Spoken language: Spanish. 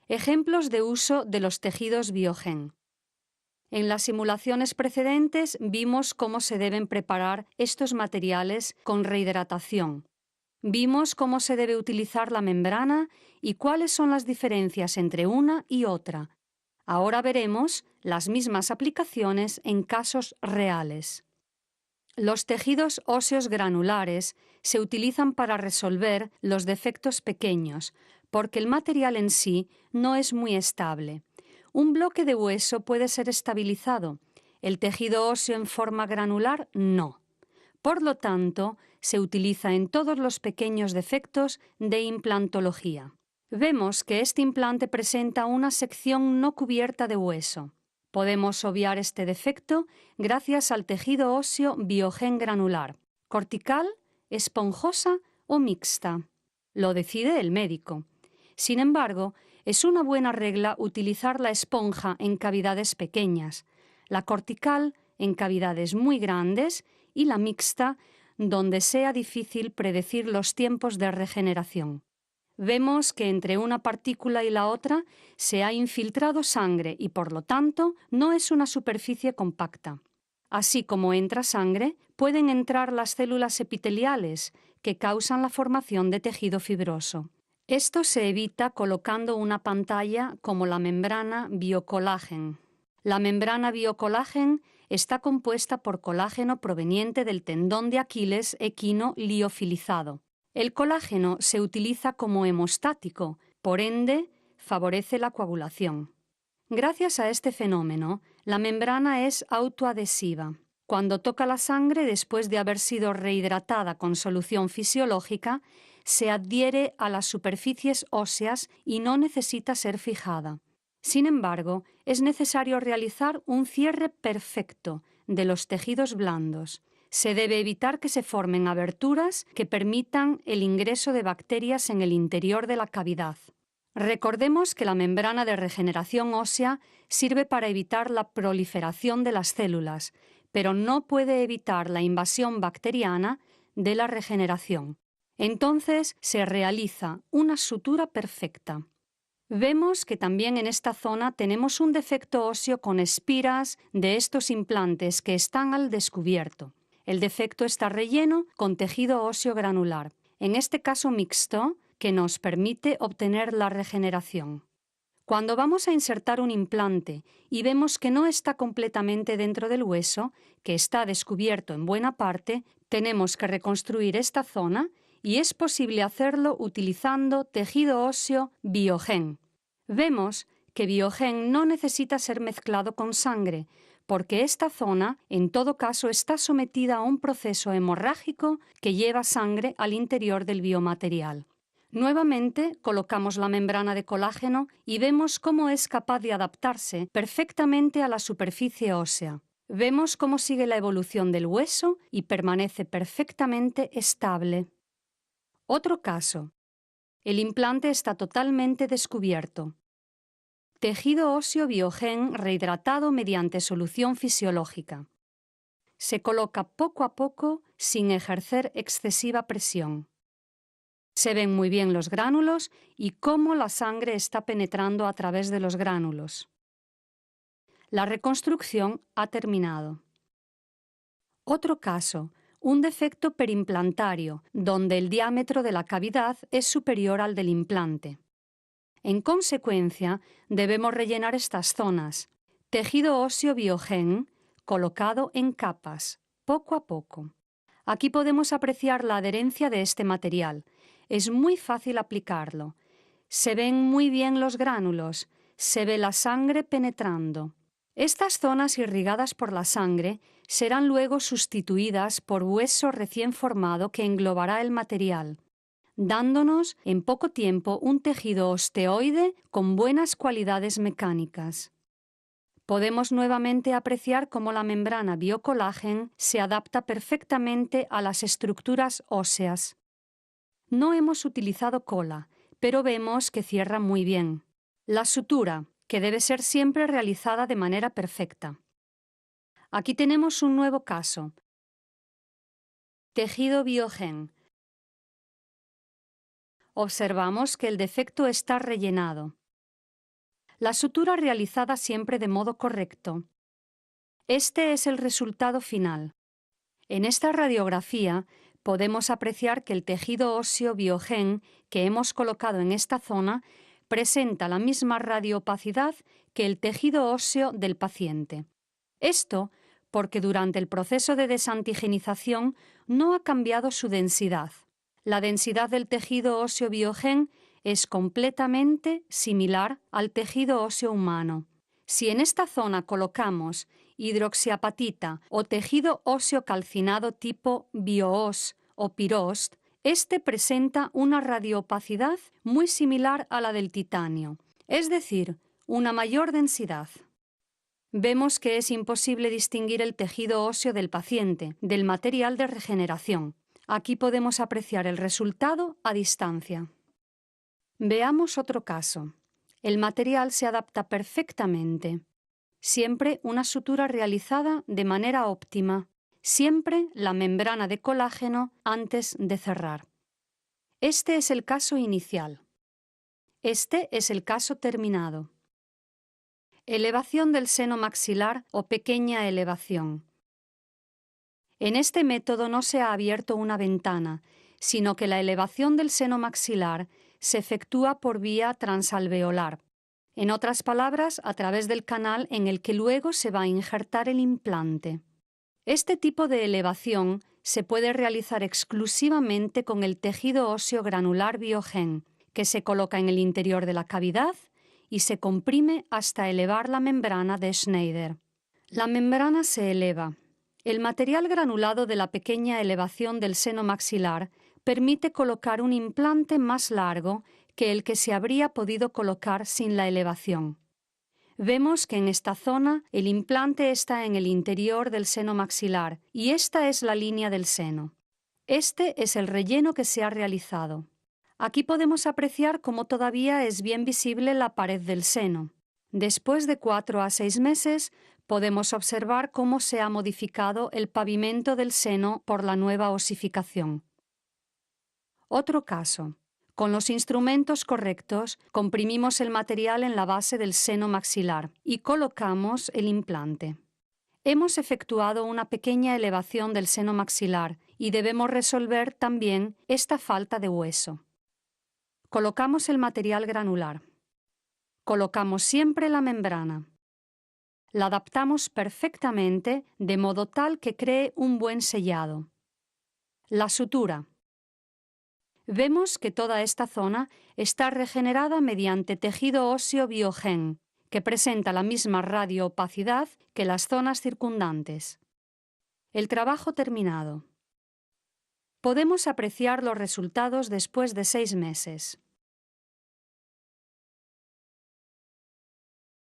Ejemplos de uso de los tejidos Biogen. En las simulaciones precedentes vimos cómo se deben preparar estos materiales con rehidratación. Vimos cómo se debe utilizar la membrana y cuáles son las diferencias entre una y otra. Ahora veremos las mismas aplicaciones en casos reales. Los tejidos óseos granulares se utilizan para resolver los defectos pequeños, porque el material en sí no es muy estable. Un bloque de hueso puede ser estabilizado, el tejido óseo en forma granular no. Por lo tanto, se utiliza en todos los pequeños defectos de implantología. Vemos que este implante presenta una sección no cubierta de hueso. Podemos obviar este defecto gracias al tejido óseo Biogen granular, cortical, esponjosa o mixta. Lo decide el médico. Sin embargo, es una buena regla utilizar la esponja en cavidades pequeñas, la cortical en cavidades muy grandes y la mixta donde sea difícil predecir los tiempos de regeneración. Vemos que entre una partícula y la otra se ha infiltrado sangre y por lo tanto no es una superficie compacta. Así como entra sangre, pueden entrar las células epiteliales que causan la formación de tejido fibroso. Esto se evita colocando una pantalla como la membrana biocolágen. La membrana biocolágen está compuesta por colágeno proveniente del tendón de Aquiles equino liofilizado. El colágeno se utiliza como hemostático, por ende, favorece la coagulación. Gracias a este fenómeno, la membrana es autoadhesiva. Cuando toca la sangre después de haber sido rehidratada con solución fisiológica, se adhiere a las superficies óseas y no necesita ser fijada. Sin embargo, es necesario realizar un cierre perfecto de los tejidos blandos. Se debe evitar que se formen aberturas que permitan el ingreso de bacterias en el interior de la cavidad. Recordemos que la membrana de regeneración ósea sirve para evitar la proliferación de las células, pero no puede evitar la invasión bacteriana de la regeneración. Entonces se realiza una sutura perfecta. Vemos que también en esta zona tenemos un defecto óseo con espiras de estos implantes que están al descubierto. El defecto está relleno con tejido óseo granular, en este caso mixto, que nos permite obtener la regeneración. Cuando vamos a insertar un implante y vemos que no está completamente dentro del hueso, que está descubierto en buena parte, tenemos que reconstruir esta zona y es posible hacerlo utilizando tejido óseo Biogen. Vemos que Biogen no necesita ser mezclado con sangre, porque esta zona, en todo caso, está sometida a un proceso hemorrágico que lleva sangre al interior del biomaterial. Nuevamente colocamos la membrana de colágeno y vemos cómo es capaz de adaptarse perfectamente a la superficie ósea. Vemos cómo sigue la evolución del hueso y permanece perfectamente estable. Otro caso. El implante está totalmente descubierto. Tejido óseo Biogen rehidratado mediante solución fisiológica. Se coloca poco a poco sin ejercer excesiva presión. Se ven muy bien los gránulos y cómo la sangre está penetrando a través de los gránulos. La reconstrucción ha terminado. Otro caso, un defecto perimplantario, donde el diámetro de la cavidad es superior al del implante. En consecuencia, debemos rellenar estas zonas. Tejido óseo Biogen colocado en capas, poco a poco. Aquí podemos apreciar la adherencia de este material. Es muy fácil aplicarlo. Se ven muy bien los gránulos, se ve la sangre penetrando. Estas zonas irrigadas por la sangre serán luego sustituidas por hueso recién formado que englobará el material, dándonos en poco tiempo un tejido osteoide con buenas cualidades mecánicas. Podemos nuevamente apreciar cómo la membrana biocolágen se adapta perfectamente a las estructuras óseas. No hemos utilizado cola, pero vemos que cierra muy bien. La sutura, que debe ser siempre realizada de manera perfecta. Aquí tenemos un nuevo caso. Tejido Biogen. Observamos que el defecto está rellenado. La sutura realizada siempre de modo correcto. Este es el resultado final. En esta radiografía podemos apreciar que el tejido óseo Biogen que hemos colocado en esta zona presenta la misma radioopacidad que el tejido óseo del paciente. Esto porque durante el proceso de desantigenización no ha cambiado su densidad. La densidad del tejido óseo Biogen es completamente similar al tejido óseo humano. Si en esta zona colocamos hidroxiapatita o tejido óseo calcinado tipo BioOs o Pirost, este presenta una radioopacidad muy similar a la del titanio, es decir, una mayor densidad. Vemos que es imposible distinguir el tejido óseo del paciente del material de regeneración. Aquí podemos apreciar el resultado a distancia. Veamos otro caso. El material se adapta perfectamente. Siempre una sutura realizada de manera óptima. Siempre la membrana de colágeno antes de cerrar. Este es el caso inicial. Este es el caso terminado. Elevación del seno maxilar o pequeña elevación. En este método no se ha abierto una ventana, sino que la elevación del seno maxilar se efectúa por vía transalveolar. En otras palabras, a través del canal en el que luego se va a injertar el implante. Este tipo de elevación se puede realizar exclusivamente con el tejido óseo granular Biogen, que se coloca en el interior de la cavidad y se comprime hasta elevar la membrana de Schneider. La membrana se eleva. El material granulado de la pequeña elevación del seno maxilar permite colocar un implante más largo que el que se habría podido colocar sin la elevación. Vemos que en esta zona el implante está en el interior del seno maxilar y esta es la línea del seno. Este es el relleno que se ha realizado. Aquí podemos apreciar cómo todavía es bien visible la pared del seno. Después de 4 a 6 meses, podemos observar cómo se ha modificado el pavimento del seno por la nueva osificación. Otro caso. Con los instrumentos correctos, comprimimos el material en la base del seno maxilar y colocamos el implante. Hemos efectuado una pequeña elevación del seno maxilar y debemos resolver también esta falta de hueso. Colocamos el material granular. Colocamos siempre la membrana. La adaptamos perfectamente de modo tal que cree un buen sellado. La sutura. Vemos que toda esta zona está regenerada mediante tejido óseo Biogen, que presenta la misma radioopacidad que las zonas circundantes. El trabajo terminado. Podemos apreciar los resultados después de 6 meses.